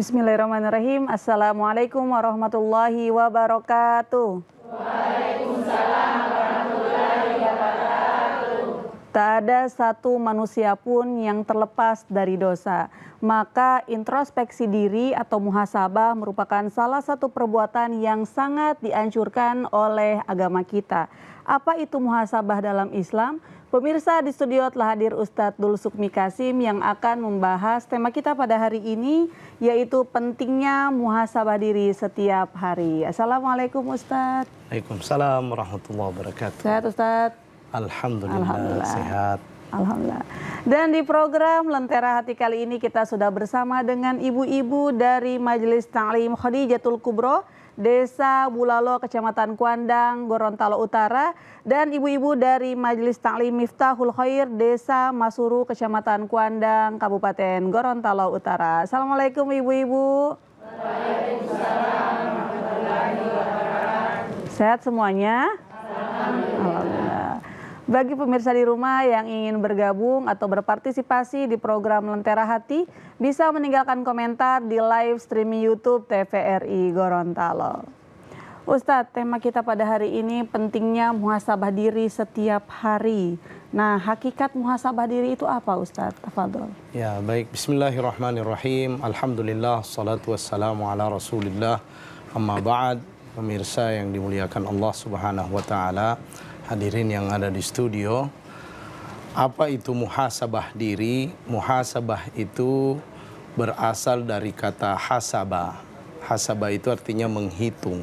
Bismillahirrahmanirrahim. Assalamualaikum warahmatullahi wabarakatuh. Waalaikumsalam warahmatullahi wabarakatuh. Tak ada satu manusia pun yang terlepas dari dosa. Maka introspeksi diri atau muhasabah merupakan salah satu perbuatan yang sangat dianjurkan oleh agama kita. Apa itu muhasabah dalam Islam? Pemirsa, di studio telah hadir Ustadz Dul Sukmi Kasim yang akan membahas tema kita pada hari ini, yaitu pentingnya muhasabah diri setiap hari. Assalamualaikum Ustadz. Waalaikumsalam warahmatullahi wabarakatuh. Sehat Ustadz? Alhamdulillah, sehat. Alhamdulillah. Dan di program Lentera Hati kali ini kita sudah bersama dengan ibu-ibu dari Majelis Ta'lim Khadijatul Kubro, Desa Bulalo, Kecamatan Kuandang, Gorontalo Utara, dan ibu-ibu dari Majelis Ta'lim Miftahul Khair, Desa Masuru, Kecamatan Kuandang, Kabupaten Gorontalo Utara. Assalamualaikum ibu-ibu. Waalaikumsalam warahmatullahi wabarakatuh. Sehat semuanya? Alhamdulillah. Bagi pemirsa di rumah yang ingin bergabung atau berpartisipasi di program Lentera Hati, bisa meninggalkan komentar di live streaming YouTube TVRI Gorontalo. Ustadz, tema kita pada hari ini pentingnya muhasabah diri setiap hari. Nah, hakikat muhasabah diri itu apa Ustadz? Tafadhol. Ya, baik. Bismillahirrahmanirrahim. Alhamdulillah, salatu wassalamu ala rasulillah. Amma ba'd, pemirsa yang dimuliakan Allah Subhanahu wa ta'ala, hadirin yang ada di studio. Apa itu muhasabah diri? Muhasabah itu berasal dari kata hasabah. Hasabah itu artinya menghitung.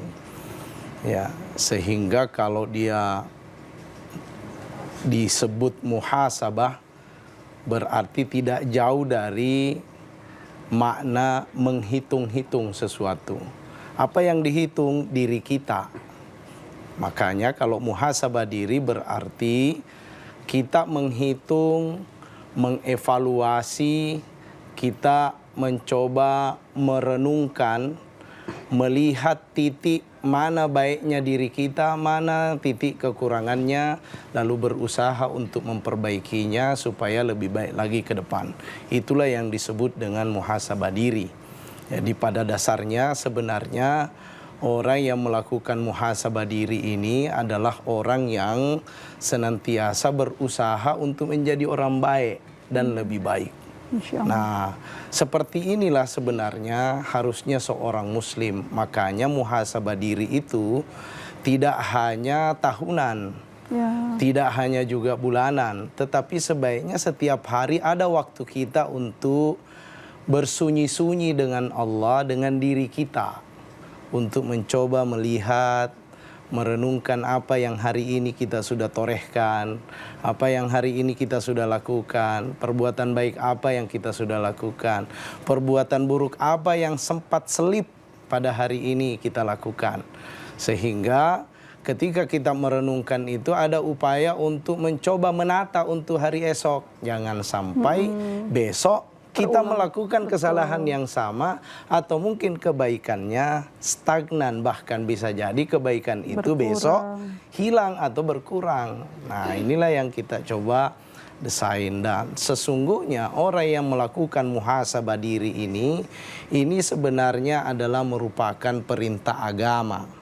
Ya, sehingga kalau dia disebut muhasabah berarti tidak jauh dari makna menghitung-hitung sesuatu. Apa yang dihitung? Diri kita. Makanya kalau muhasabah diri berarti kita menghitung, mengevaluasi, kita mencoba merenungkan, melihat titik mana baiknya diri kita, mana titik kekurangannya, lalu berusaha untuk memperbaikinya supaya lebih baik lagi ke depan. Itulah yang disebut dengan muhasabah diri. Jadi pada dasarnya sebenarnya orang yang melakukan muhasabah diri ini adalah orang yang senantiasa berusaha untuk menjadi orang baik dan lebih baik. Nah, seperti inilah sebenarnya harusnya seorang muslim. Makanya muhasabah diri itu tidak hanya tahunan, tidak hanya juga bulanan, tetapi sebaiknya setiap hari ada waktu kita untuk bersunyi-sunyi dengan Allah, dengan diri kita, untuk mencoba melihat, merenungkan apa yang hari ini kita sudah torehkan, apa yang hari ini kita sudah lakukan, perbuatan baik apa yang kita sudah lakukan, perbuatan buruk apa yang sempat selip pada hari ini kita lakukan. Sehingga ketika kita merenungkan itu ada upaya untuk mencoba menata untuk hari esok. Jangan sampai besok kita melakukan kesalahan yang sama atau mungkin kebaikannya stagnan, bahkan bisa jadi kebaikan itu besok hilang atau berkurang. Nah, inilah yang kita coba desain. Dan sesungguhnya orang yang melakukan muhasabah diri ini sebenarnya adalah merupakan perintah agama.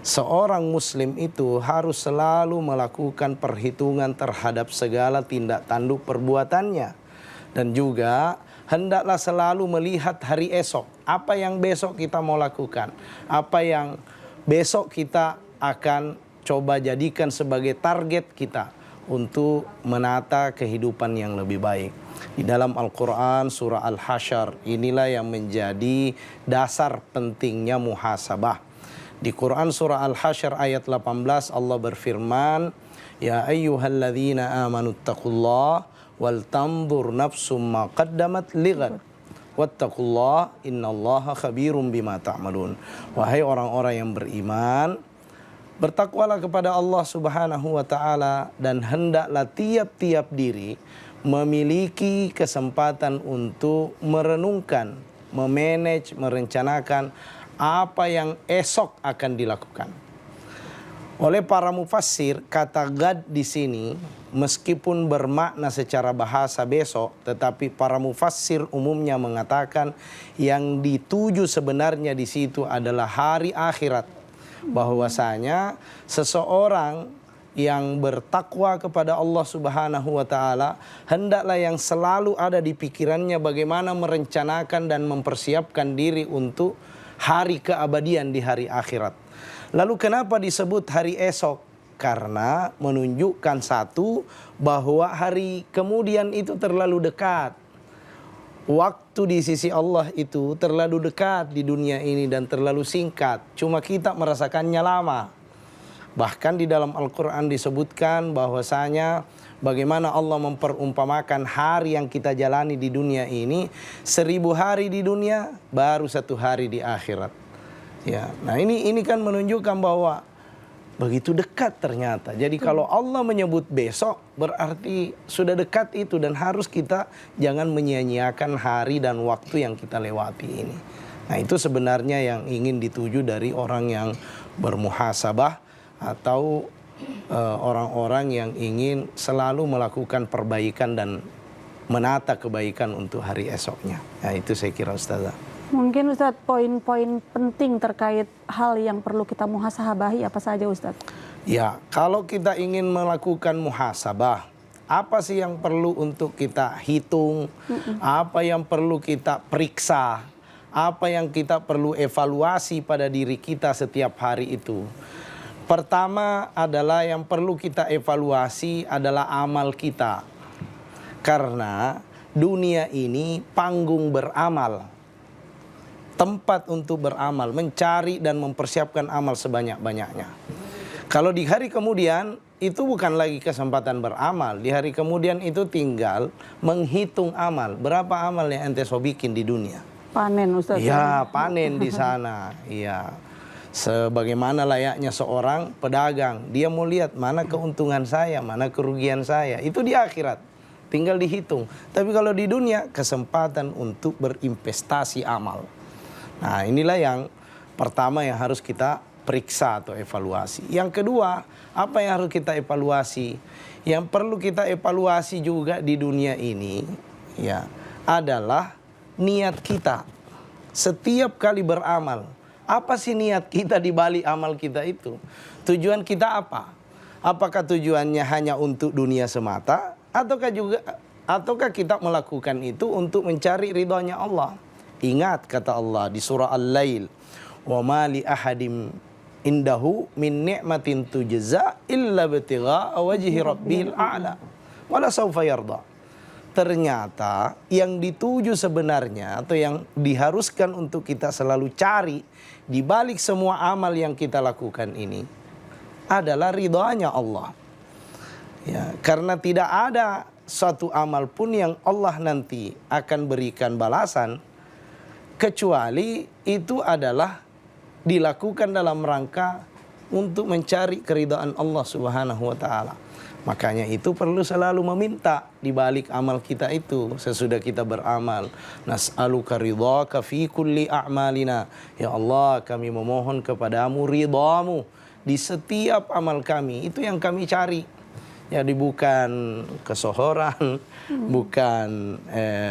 Seorang muslim itu harus selalu melakukan perhitungan terhadap segala tindak tanduk perbuatannya. Dan juga hendaklah selalu melihat hari esok. Apa yang besok kita mau lakukan. Apa yang besok kita akan coba jadikan sebagai target kita untuk menata kehidupan yang lebih baik. Di dalam Al-Quran surah Al-Hasyr inilah yang menjadi dasar pentingnya muhasabah. Di Quran surah Al-Hasyr ayat 18 Allah berfirman, Ya ayyuhalladzina amanuttaqullah wal tanzur nafsum ma qaddamat lighad wattaqullah innallaha khabirum bima ta'malun. Wahai orang-orang yang beriman, bertakwalah kepada Allah Subhanahu wa taala dan hendaklah tiap-tiap diri memiliki kesempatan untuk merenungkan, memanage, merencanakan apa yang esok akan dilakukan. Oleh para mufassir, kata gad di sini meskipun bermakna secara bahasa besok, tetapi para mufassir umumnya mengatakan yang dituju sebenarnya di situ adalah hari akhirat. Bahwasanya seseorang yang bertakwa kepada Allah Subhanahu wa taala hendaklah yang selalu ada di pikirannya bagaimana merencanakan dan mempersiapkan diri untuk hari keabadian di hari akhirat. Lalu kenapa disebut hari esok? Karena menunjukkan satu, bahwa hari kemudian itu terlalu dekat. Waktu di sisi Allah itu terlalu dekat di dunia ini dan terlalu singkat. Cuma kita merasakannya lama. Bahkan di dalam Al-Quran disebutkan bahwasanya bagaimana Allah memperumpamakan hari yang kita jalani di dunia ini, 1000 hari di dunia, baru 1 hari di akhirat. Ya, nah ini kan menunjukkan bahwa begitu dekat ternyata. Jadi kalau Allah menyebut besok, berarti sudah dekat itu, dan harus kita jangan menyia-nyiakan hari dan waktu yang kita lewati ini. Nah itu sebenarnya yang ingin dituju dari orang yang bermuhasabah atau orang-orang yang ingin selalu melakukan perbaikan dan menata kebaikan untuk hari esoknya. Nah itu saya kira Ustazah. Mungkin Ustadz poin-poin penting terkait hal yang perlu kita muhasabahi apa saja Ustadz? Ya, kalau kita ingin melakukan muhasabah, apa sih yang perlu untuk kita hitung? Apa yang perlu kita periksa? Apa yang kita perlu evaluasi pada diri kita setiap hari itu? Pertama adalah yang perlu kita evaluasi adalah amal kita. Karena dunia ini panggung beramal. Tempat untuk beramal, mencari dan mempersiapkan amal sebanyak-banyaknya. Kalau di hari kemudian, itu bukan lagi kesempatan beramal. Di hari kemudian itu tinggal menghitung amal. Berapa amal yang ente so bikin di dunia? Panen Ustaz. Ya, panen di sana. Iya. Sebagaimana layaknya seorang pedagang. Dia mau lihat mana keuntungan saya, mana kerugian saya. Itu di akhirat. Tinggal dihitung. Tapi kalau di dunia, kesempatan untuk berinvestasi amal. Nah inilah yang pertama yang harus kita periksa atau evaluasi. Yang kedua, apa yang harus kita evaluasi? Yang perlu kita evaluasi juga di dunia ini ya adalah niat kita. Setiap kali beramal, apa sih niat kita di balik amal kita itu? Tujuan kita apa? Apakah tujuannya hanya untuk dunia semata, ataukah kita melakukan itu untuk mencari ridhonya Allah? Ingat kata Allah di surah Al-Lail, wa ma li ahadim indahu min ni'matin tujza illa ibtigha'a wajhi rabbil a'la wala sawfa yarda. Ternyata yang dituju sebenarnya atau yang diharuskan untuk kita selalu cari di balik semua amal yang kita lakukan ini adalah ridhonya Allah. Ya, karena tidak ada satu amal pun yang Allah nanti akan berikan balasan kecuali itu adalah dilakukan dalam rangka untuk mencari keridhaan Allah Subhanahu wa taala. Makanya itu perlu selalu meminta di balik amal kita itu sesudah kita beramal. Nas'aluka ridhaka fi kulli a'malina. Ya Allah, kami memohon kepadamu ridhamu di setiap amal kami. Itu yang kami cari. Jadi bukan kesohoran, bukan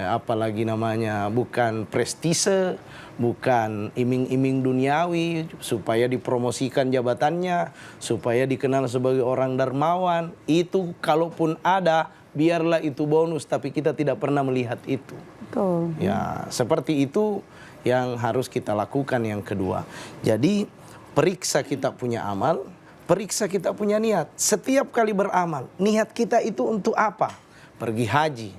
apalagi namanya, bukan prestise, bukan iming-iming duniawi supaya dipromosikan jabatannya, supaya dikenal sebagai orang dermawan. Itu kalaupun ada, biarlah itu bonus, tapi kita tidak pernah melihat itu. Betul. Ya, seperti itu yang harus kita lakukan yang kedua. Jadi periksa kita punya amal, periksa kita punya niat. Setiap kali beramal, niat kita itu untuk apa? Pergi haji.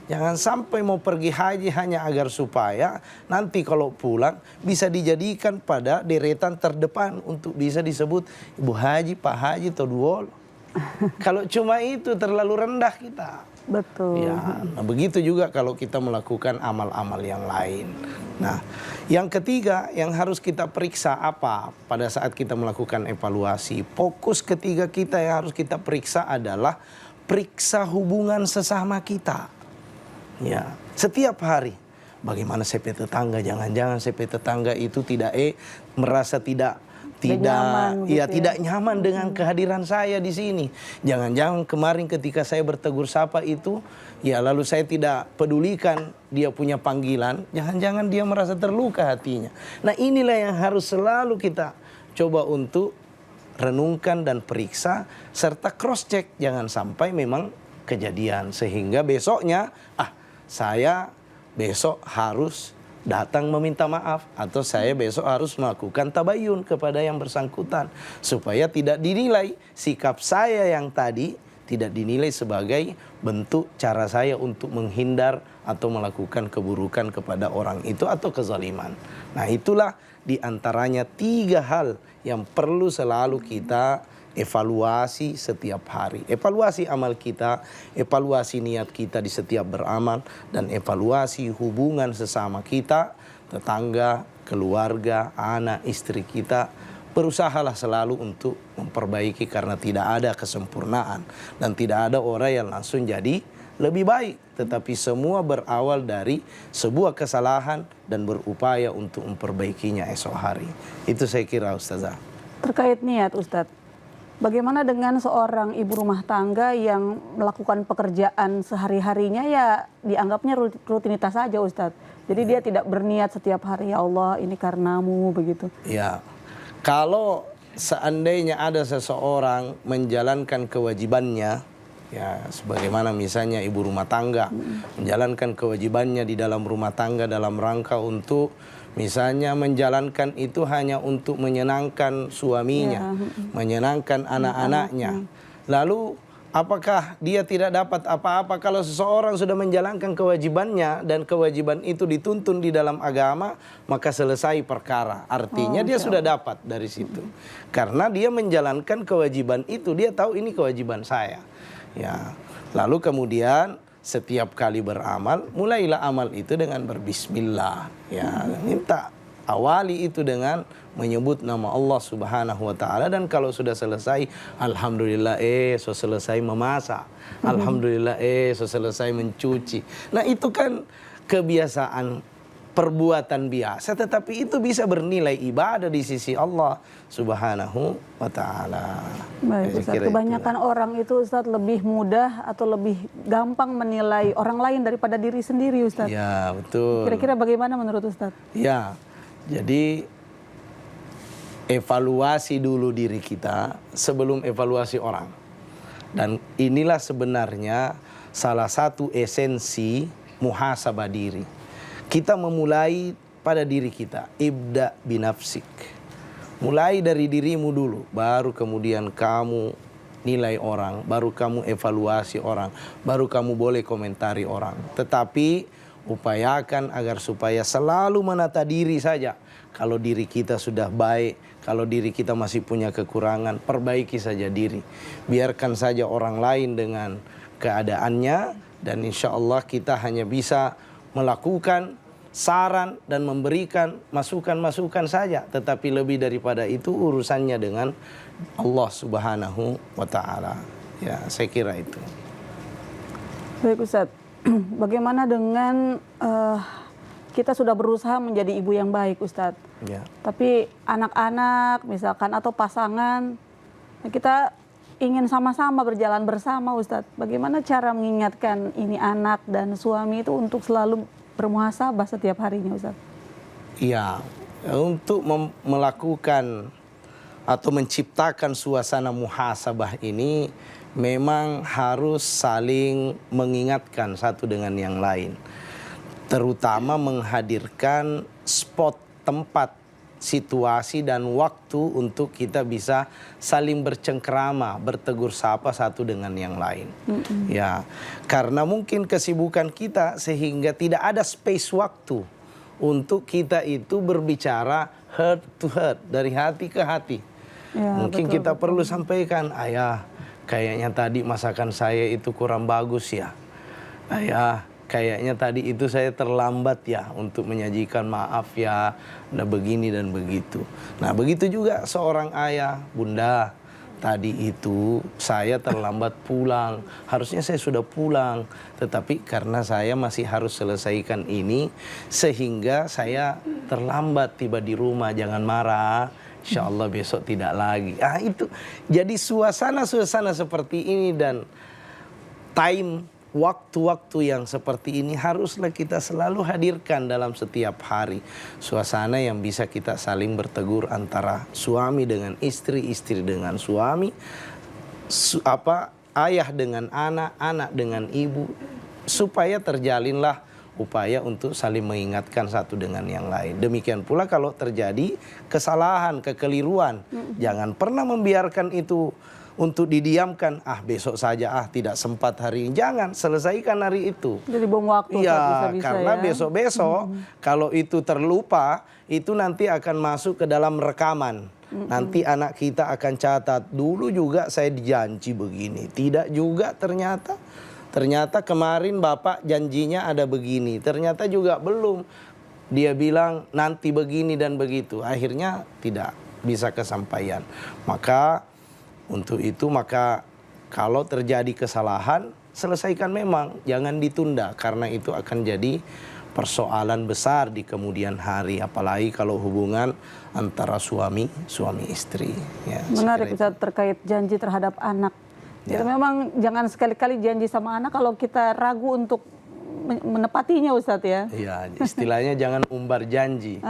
Jangan sampai mau pergi haji hanya agar supaya nanti kalau pulang bisa dijadikan pada deretan terdepan untuk bisa disebut Ibu Haji, Pak Haji, atau Duolo. Kalau cuma itu terlalu rendah kita. Betul. Ya, nah begitu juga kalau kita melakukan amal-amal yang lain. Nah, yang ketiga yang harus kita periksa apa pada saat kita melakukan evaluasi? Fokus ketiga kita yang harus kita periksa adalah periksa hubungan sesama kita. Ya, setiap hari. Bagaimana CP tetangga? Jangan-jangan CP tetangga itu merasa tidak nyaman, ya gitu tidak nyaman dengan kehadiran saya di sini. Jangan-jangan kemarin ketika saya bertegur sapa itu, ya lalu saya tidak pedulikan dia punya panggilan, jangan-jangan dia merasa terluka hatinya. Nah, inilah yang harus selalu kita coba untuk renungkan dan periksa serta cross check, jangan sampai memang kejadian sehingga besoknya saya besok harus datang meminta maaf atau saya besok harus melakukan tabayun kepada yang bersangkutan supaya tidak dinilai sikap saya yang tadi tidak dinilai sebagai bentuk cara saya untuk menghindar atau melakukan keburukan kepada orang itu atau kezaliman. Nah, itulah diantaranya 3 hal yang perlu selalu kita evaluasi setiap hari. Evaluasi amal kita, evaluasi niat kita di setiap beramal, dan evaluasi hubungan sesama kita, tetangga, keluarga, anak, istri kita. Berusahalah selalu untuk memperbaiki karena tidak ada kesempurnaan. Dan tidak ada orang yang langsung jadi lebih baik. Tetapi semua berawal dari sebuah kesalahan dan berupaya untuk memperbaikinya esok hari. Itu saya kira, Ustazah. Terkait niat, Ustadz. Bagaimana dengan seorang ibu rumah tangga yang melakukan pekerjaan sehari-harinya ya dianggapnya rutinitas saja, Ustadz. Jadi dia tidak berniat setiap hari, ya Allah ini karenamu, begitu. Ya, kalau seandainya ada seseorang menjalankan kewajibannya, ya sebagaimana misalnya ibu rumah tangga menjalankan kewajibannya di dalam rumah tangga dalam rangka untuk misalnya menjalankan itu hanya untuk menyenangkan suaminya, menyenangkan anak-anaknya. Lalu apakah dia tidak dapat apa-apa kalau seseorang sudah menjalankan kewajibannya dan kewajiban itu dituntun di dalam agama, maka selesai perkara. Artinya dia sudah dapat dari situ. Karena dia menjalankan kewajiban itu, dia tahu ini kewajiban saya. Ya. Lalu kemudian setiap kali beramal, mulailah amal itu dengan berbismillah. Ya, minta awali itu dengan menyebut nama Allah Subhanahu wa taala, dan kalau sudah selesai, alhamdulillah selesai memasak. Alhamdulillah selesai mencuci. Nah, itu kan kebiasaan perbuatan biasa, tetapi itu bisa bernilai ibadah di sisi Allah Subhanahu wa taala. Baik, Ustaz. Kebanyakan orang itu, Ustaz, lebih mudah atau lebih gampang menilai orang lain daripada diri sendiri, Ustaz. Ya, betul. Kira-kira bagaimana menurut Ustaz? Ya, jadi evaluasi dulu diri kita sebelum evaluasi orang. Dan inilah sebenarnya salah satu esensi muhasabah diri. Kita memulai pada diri kita, ibda binafsik. Mulai dari dirimu dulu, baru kemudian kamu nilai orang, baru kamu evaluasi orang, baru kamu boleh komentari orang. Tetapi upayakan agar supaya selalu menata diri saja. Kalau diri kita sudah baik, kalau diri kita masih punya kekurangan, perbaiki saja diri. Biarkan saja orang lain dengan keadaannya, dan insya Allah kita hanya bisa melakukan saran dan memberikan masukan-masukan saja. Tetapi lebih daripada itu urusannya dengan Allah Subhanahu wa ta'ala. Ya, saya kira itu. Baik, Ustaz. Bagaimana dengan kita sudah berusaha menjadi ibu yang baik, Ustadz. Ya. Tapi anak-anak misalkan atau pasangan, kita ingin sama-sama berjalan bersama, Ustadz. Bagaimana cara mengingatkan ini anak dan suami itu untuk selalu bermuhasabah setiap harinya, Ustadz? Iya, untuk melakukan atau menciptakan suasana muhasabah ini memang harus saling mengingatkan satu dengan yang lain. Terutama menghadirkan spot, tempat, situasi dan waktu untuk kita bisa saling bercengkrama, bertegur sapa satu dengan yang lain. Ya, karena mungkin kesibukan kita sehingga tidak ada space waktu untuk kita itu berbicara heart to heart, dari hati ke hati. Ya, mungkin betul, kita betul. perlu sampaikan, ayah, kayaknya tadi masakan saya itu kurang bagus ya. Ayah, kayaknya tadi itu saya terlambat ya untuk menyajikan, maaf ya, nah begini dan begitu. Nah begitu juga seorang ayah, bunda, tadi itu saya terlambat pulang, harusnya saya sudah pulang, tetapi karena saya masih harus selesaikan ini sehingga saya terlambat tiba di rumah, jangan marah insya Allah besok tidak lagi. Itu jadi suasana-suasana seperti ini dan waktu-waktu yang seperti ini haruslah kita selalu hadirkan dalam setiap hari. Suasana yang bisa kita saling bertegur antara suami dengan istri, istri dengan suami, ayah dengan anak, anak dengan ibu, supaya terjalinlah upaya untuk saling mengingatkan satu dengan yang lain. Demikian pula kalau terjadi kesalahan, kekeliruan, jangan pernah membiarkan itu untuk didiamkan. Besok saja, tidak sempat hari ini. Jangan, selesaikan hari itu. Jadi buang waktu. Iya, karena besok-besok kalau itu terlupa, itu nanti akan masuk ke dalam rekaman. Nanti anak kita akan catat, dulu juga saya dijanji begini. Tidak juga ternyata. Ternyata kemarin Bapak janjinya ada begini. Ternyata juga belum. Dia bilang nanti begini dan begitu. Akhirnya tidak bisa kesampaian. Maka untuk itu kalau terjadi kesalahan, selesaikan memang. Jangan ditunda karena itu akan jadi persoalan besar di kemudian hari. Apalagi kalau hubungan antara suami istri. Ya, menarik Ustaz terkait janji terhadap anak. Jadi memang jangan sekali-kali janji sama anak kalau kita ragu untuk menepatinya Ustaz ya. Iya, istilahnya jangan umbar janji.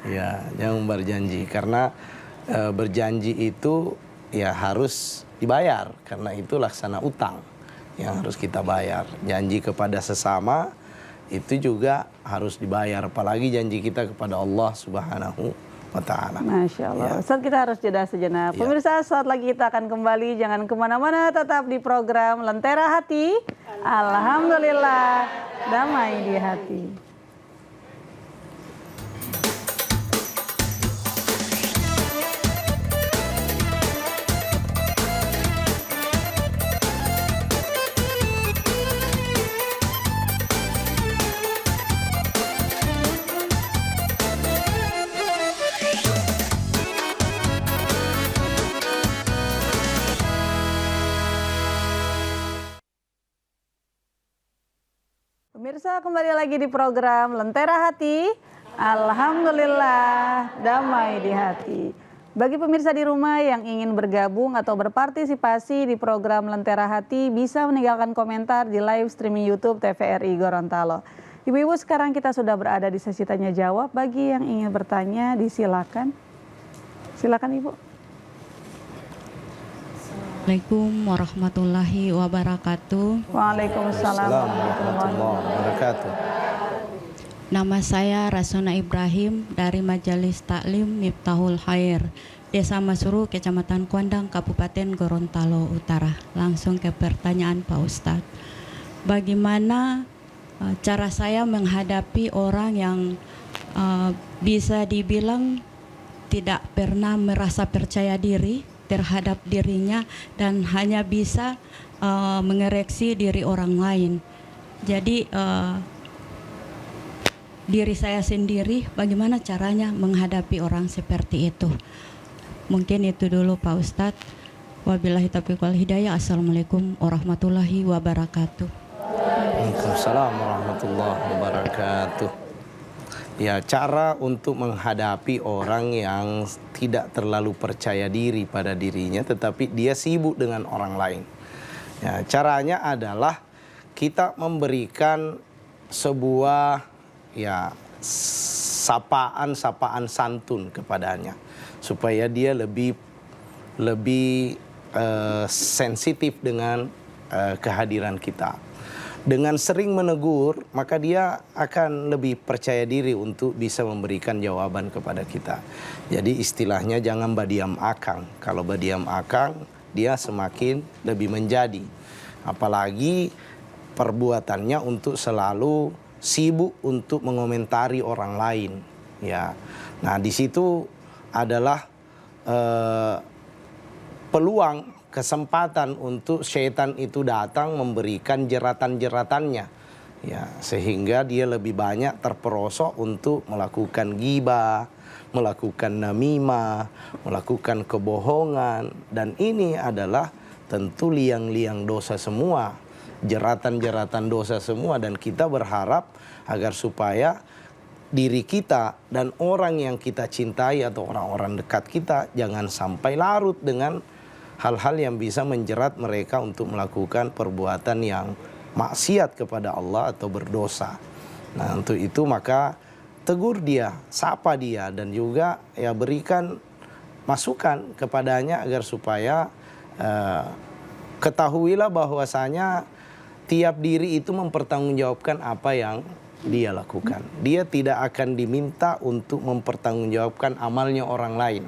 Ya, jangan umbar janji karena berjanji itu ya harus dibayar karena itu laksana utang yang harus kita bayar. Janji kepada sesama itu juga harus dibayar, apalagi janji kita kepada Allah Subhanahu wa ta'ala. Masya Allah. Ya. Ustaz, kita harus jeda sejenak. Ya. Pemirsa, saat lagi kita akan kembali. Jangan kemana-mana, tetap di program Lentera Hati. Alhamdulillah, damai di hati. Pemirsa, kembali lagi di program Lentera Hati. Alhamdulillah, damai di hati. Bagi pemirsa di rumah yang ingin bergabung atau berpartisipasi di program Lentera Hati, bisa meninggalkan komentar di live streaming YouTube TVRI Gorontalo. Ibu-ibu, sekarang kita sudah berada di sesi tanya jawab. Bagi yang ingin bertanya, disilakan. Silakan Ibu. Assalamualaikum warahmatullahi wabarakatuh. Waalaikumsalam warahmatullahi wabarakatuh. Nama saya Rasuna Ibrahim dari Majelis Taklim Miftahul Khair, Desa Masuru, Kecamatan Kuandang, Kabupaten Gorontalo Utara. Langsung ke pertanyaan Pak Ustadz. Bagaimana cara saya menghadapi orang yang bisa dibilang tidak pernah merasa percaya diri terhadap dirinya dan hanya bisa mengoreksi diri orang lain. Jadi diri saya sendiri, bagaimana caranya menghadapi orang seperti itu? Mungkin itu dulu Pak Ustadz. Wabillahi taufiq wal hidayah. Assalamualaikum warahmatullahi wabarakatuh. Waalaikumsalam warahmatullahi wabarakatuh. Ya, cara untuk menghadapi orang yang tidak terlalu percaya diri pada dirinya tetapi dia sibuk dengan orang lain. Ya, caranya adalah kita memberikan sebuah sapaan santun kepadanya supaya dia lebih sensitif dengan kehadiran kita. Dengan sering menegur, maka dia akan lebih percaya diri untuk bisa memberikan jawaban kepada kita. Jadi istilahnya jangan badiam akang. Kalau badiam akang, dia semakin lebih menjadi. Apalagi perbuatannya untuk selalu sibuk untuk mengomentari orang lain. Ya, nah di situ adalah peluang, kesempatan untuk syaitan itu datang memberikan jeratan-jeratannya, ya, sehingga dia lebih banyak terperosok untuk melakukan ghibah, melakukan namimah, melakukan kebohongan, dan ini adalah tentu liang-liang dosa semua, jeratan-jeratan dosa semua, dan kita berharap agar supaya diri kita dan orang yang kita cintai atau orang-orang dekat kita jangan sampai larut dengan hal-hal yang bisa menjerat mereka untuk melakukan perbuatan yang maksiat kepada Allah atau berdosa. Nah, untuk itu maka tegur dia, sapa dia, dan juga ya berikan masukan kepadanya agar supaya ketahuilah bahwasanya tiap diri itu mempertanggungjawabkan apa yang dia lakukan. Dia tidak akan diminta untuk mempertanggungjawabkan amalnya orang lain,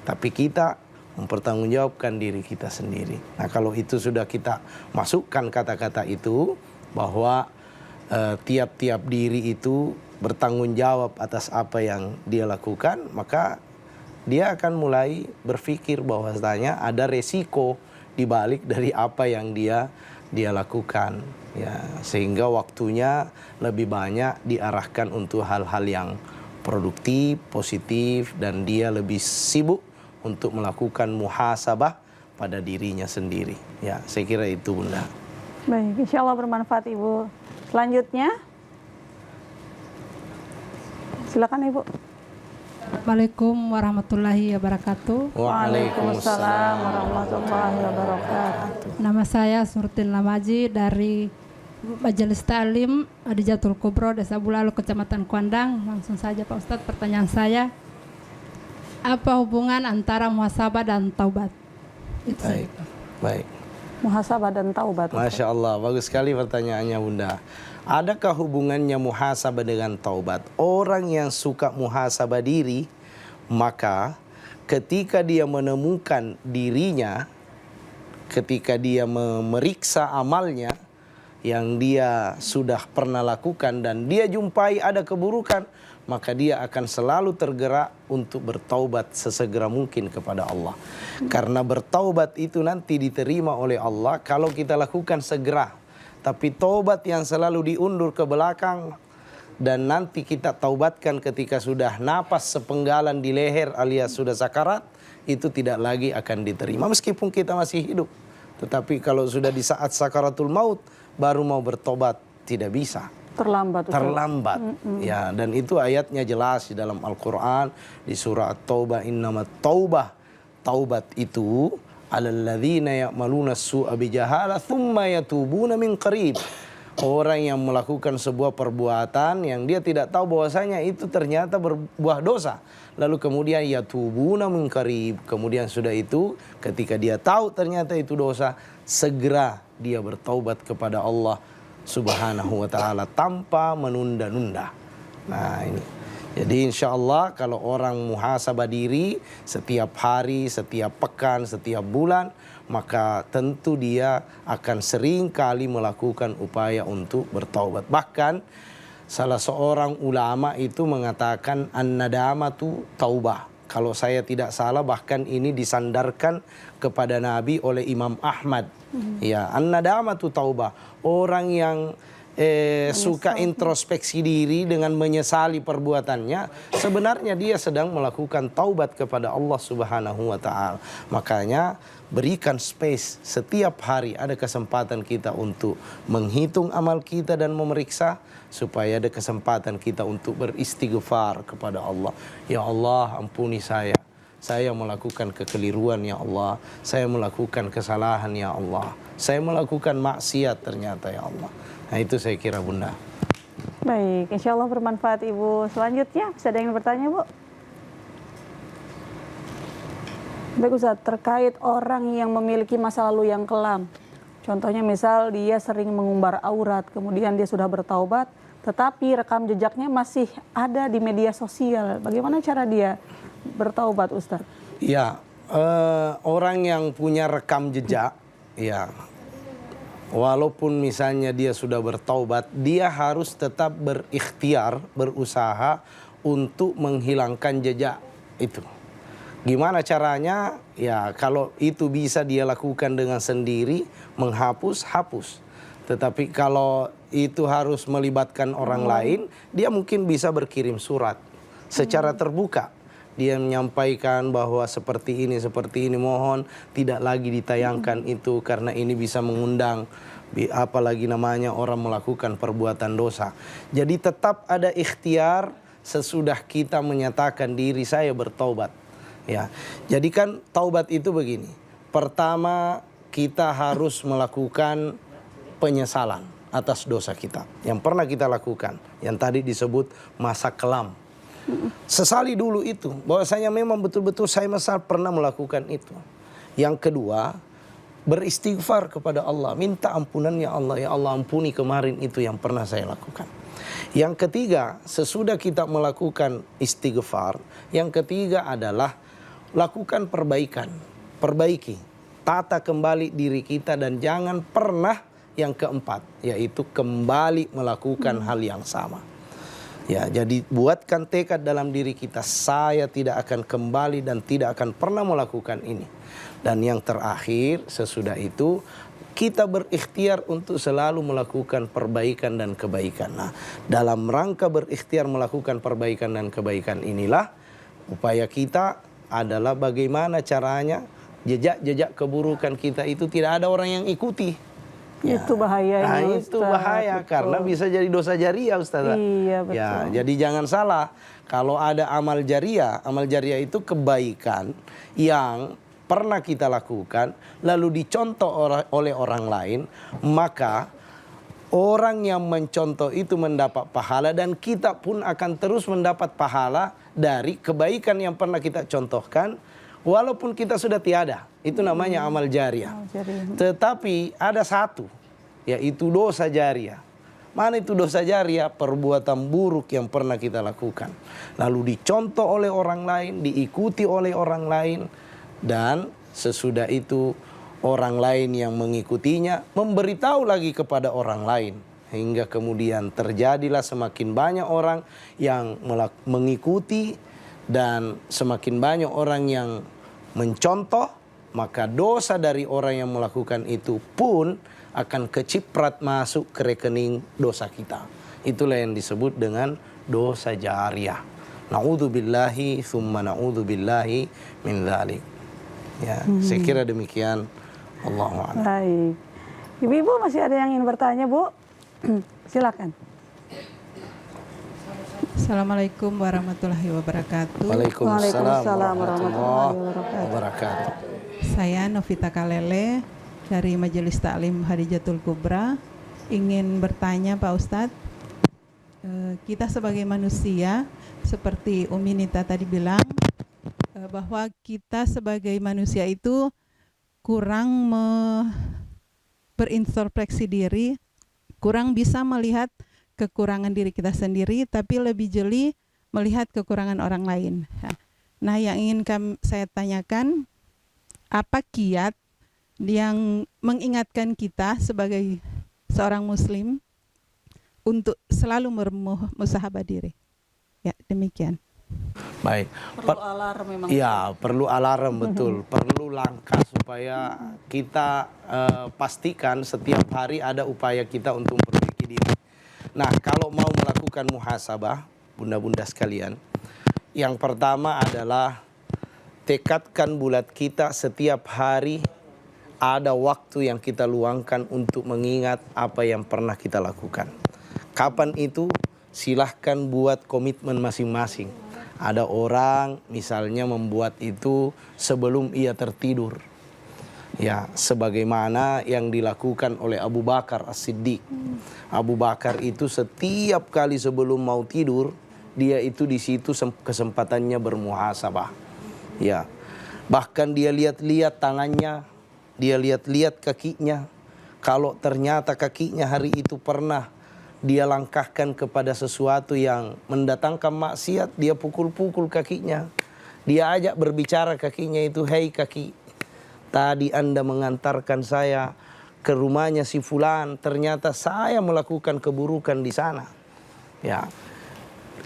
tapi kita mempertanggungjawabkan diri kita sendiri. Nah, kalau itu sudah kita masukkan kata-kata itu bahwa tiap-tiap diri itu bertanggung jawab atas apa yang dia lakukan, maka dia akan mulai berpikir bahwasanya ada resiko di balik dari apa yang dia lakukan, ya, sehingga waktunya lebih banyak diarahkan untuk hal-hal yang produktif, positif, dan dia lebih sibuk untuk melakukan muhasabah pada dirinya sendiri. Ya, saya kira itu, Bunda. Baik, insya Allah bermanfaat, Ibu. Selanjutnya, silakan Ibu. Assalamualaikum warahmatullahi wabarakatuh. Waalaikumsalam warahmatullahi wabarakatuh. Nama saya Surtin Lamaji dari Majelis Ta'lim Adijatul Kubro, Desa Bulalo, Kecamatan Kuandang. Langsung saja Pak Ustadz, pertanyaan saya, apa hubungan antara muhasabah dan taubat? Itu Baik, baik. Muhasabah dan taubat. Masya Allah, bagus sekali pertanyaannya, Bunda. Adakah hubungannya muhasabah dengan taubat? Orang yang suka muhasabah diri, maka ketika dia menemukan dirinya, ketika dia memeriksa amalnya yang dia sudah pernah lakukan dan dia jumpai ada keburukan, maka dia akan selalu tergerak untuk bertaubat sesegera mungkin kepada Allah. Karena bertaubat itu nanti diterima oleh Allah kalau kita lakukan segera. Tapi taubat yang selalu diundur ke belakang dan nanti kita taubatkan ketika sudah napas sepenggalan di leher alias sudah sakarat, itu tidak lagi akan diterima meskipun kita masih hidup. Tetapi kalau sudah di saat sakaratul maut baru mau bertobat, tidak bisa. Terlambat. Terlambat. Ya, dan itu ayatnya jelas di dalam Al-Qur'an di surah At-Taubah, innamat taubah. Taubat itu alalladzina ya'maluna su'a bijahalah thumma yatubuna min qarib. Orang yang melakukan sebuah perbuatan yang dia tidak tahu bahwasanya itu ternyata berbuah dosa, lalu kemudian yatubuna min qarib, kemudian sudah itu ketika dia tahu ternyata itu dosa, segera dia bertaubat kepada Allah Subhanahu wa taala tanpa menunda-nunda. Nah, ini. Jadi insya Allah kalau orang muhasabah diri setiap hari, setiap pekan, setiap bulan, maka tentu dia akan sering kali melakukan upaya untuk bertaubat. Bahkan salah seorang ulama itu mengatakan an-nadamatu taubah. Kalau saya tidak salah bahkan ini disandarkan kepada Nabi oleh Imam Ahmad. Ya, an-nadamatu taubah. Orang yang suka introspeksi diri dengan menyesali perbuatannya, sebenarnya dia sedang melakukan taubat kepada Allah Subhanahu wa taala. Makanya berikan space setiap hari, ada kesempatan kita untuk menghitung amal kita dan memeriksa, supaya ada kesempatan kita untuk beristighfar kepada Allah. Ya Allah, ampuni saya melakukan kekeliruan ya Allah, saya melakukan kesalahan ya Allah, saya melakukan maksiat ternyata ya Allah. Nah, itu saya kira, Bunda. Baik, insya Allah bermanfaat, Ibu. Selanjutnya, bisa ada yang bertanya, Bu? Baik, Ustaz, terkait orang yang memiliki masa lalu yang kelam. Contohnya misal dia sering mengumbar aurat, kemudian dia sudah bertaubat, tetapi rekam jejaknya masih ada di media sosial. Bagaimana cara dia bertaubat, Ustaz? Ya, orang yang punya rekam jejak, ya, walaupun misalnya dia sudah bertaubat, dia harus tetap berikhtiar, berusaha untuk menghilangkan jejak itu. Gimana caranya? Ya, kalau itu bisa dia lakukan dengan sendiri, menghapus, hapus. Tetapi kalau itu harus melibatkan orang lain, dia mungkin bisa berkirim surat secara terbuka dia menyampaikan bahwa seperti ini, mohon tidak lagi ditayangkan itu karena ini bisa mengundang apalagi namanya orang melakukan perbuatan dosa. Jadi tetap ada ikhtiar sesudah kita menyatakan diri saya bertaubat. Ya, jadi kan taubat itu begini. Pertama kita harus melakukan penyesalan atas dosa kita yang pernah kita lakukan, yang tadi disebut masa kelam. Sesali dulu itu, bahwasanya memang betul-betul saya pernah melakukan itu. Yang kedua, beristighfar kepada Allah, minta ampunannya Allah, ya Allah ampuni kemarin itu yang pernah saya lakukan. Yang ketiga, sesudah kita melakukan istighfar, yang ketiga adalah lakukan perbaikan, perbaiki, tata kembali diri kita, dan jangan pernah yang keempat, yaitu kembali melakukan hal yang sama. Ya, jadi buatkan tekad dalam diri kita, saya tidak akan kembali dan tidak akan pernah melakukan ini. Dan yang terakhir, sesudah itu kita berikhtiar untuk selalu melakukan perbaikan dan kebaikan. Nah, dalam rangka berikhtiar melakukan perbaikan dan kebaikan inilah upaya kita adalah bagaimana caranya jejak-jejak keburukan kita itu tidak ada orang yang ikuti. Ya. Itu bahaya. Nah, itu bahaya, betul. Karena bisa jadi dosa jariah, Ustazah. Iya, betul. Ya, jadi jangan salah, kalau ada amal jariah itu kebaikan yang pernah kita lakukan lalu dicontoh oleh orang lain, maka orang yang mencontoh itu mendapat pahala dan kita pun akan terus mendapat pahala dari kebaikan yang pernah kita contohkan walaupun kita sudah tiada. Itu namanya amal jariah. Tetapi ada satu, yaitu dosa jariah. Mana itu dosa jariah? Perbuatan buruk yang pernah kita lakukan, lalu dicontoh oleh orang lain, diikuti oleh orang lain, dan sesudah itu orang lain yang mengikutinya memberitahu lagi kepada orang lain, hingga kemudian terjadilah semakin banyak orang yang mengikuti dan semakin banyak orang yang mencontoh, maka dosa dari orang yang melakukan itu pun akan keciprat masuk ke rekening dosa kita. Itulah yang disebut dengan dosa jariah. Na'udzubillahi thumma na'udzubillahi min dzalik. Ya, saya kira demikian. Allahu a'lam. Baik. Ibu-ibu masih ada yang ingin bertanya, Bu? Silakan. Assalamualaikum warahmatullahi wabarakatuh. Waalaikumsalam warahmatullahi wabarakatuh. Saya Novita Kalele dari Majelis Taklim Hadijatul Kubra. Ingin bertanya Pak Ustadz, kita sebagai manusia seperti Umi Nita tadi bilang bahwa kita sebagai manusia itu kurang berintrospeksi diri, kurang bisa melihat kekurangan diri kita sendiri, tapi lebih jeli melihat kekurangan orang lain. Nah, yang ingin saya tanyakan, apa kiat yang mengingatkan kita sebagai seorang muslim untuk selalu bermusahabah diri? Ya, demikian. Baik. Perlu alarm memang. Ya, perlu alarm, betul. Perlu langkah supaya kita pastikan setiap hari ada upaya kita untuk memperbaiki diri. Nah, kalau mau melakukan muhasabah, bunda-bunda sekalian, yang pertama adalah tekadkan bulat kita setiap hari ada waktu yang kita luangkan untuk mengingat apa yang pernah kita lakukan. Kapan itu? Silahkan buat komitmen masing-masing. Ada orang misalnya membuat itu sebelum ia tertidur. Ya, sebagaimana yang dilakukan oleh Abu Bakar As-Siddiq. Abu Bakar itu setiap kali sebelum mau tidur, dia itu di situ kesempatannya bermuhasabah. Ya, bahkan dia lihat-lihat tangannya, dia lihat-lihat kakinya. Kalau ternyata kakinya hari itu pernah dia langkahkan kepada sesuatu yang mendatangkan maksiat, dia pukul-pukul kakinya. Dia ajak berbicara kakinya itu, hei kaki, tadi Anda mengantarkan saya ke rumahnya si fulan, ternyata saya melakukan keburukan di sana. Ya.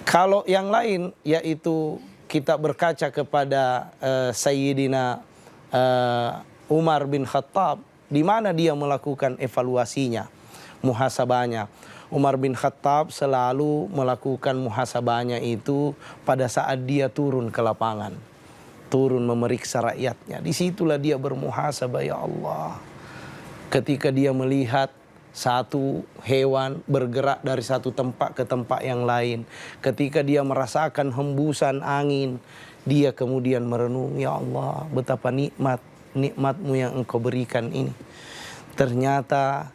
Kalau yang lain, yaitu kita berkaca kepada Sayyidina Umar bin Khattab, di mana dia melakukan evaluasinya, muhasabahnya. Umar bin Khattab selalu melakukan muhasabahnya itu pada saat dia turun ke lapangan, turun memeriksa rakyatnya. Disitulah dia bermuhasabah, ya Allah. Ketika dia melihat satu hewan bergerak dari satu tempat ke tempat yang lain, ketika dia merasakan hembusan angin, dia kemudian merenung, ya Allah, betapa nikmatmu yang Engkau berikan ini. Ternyata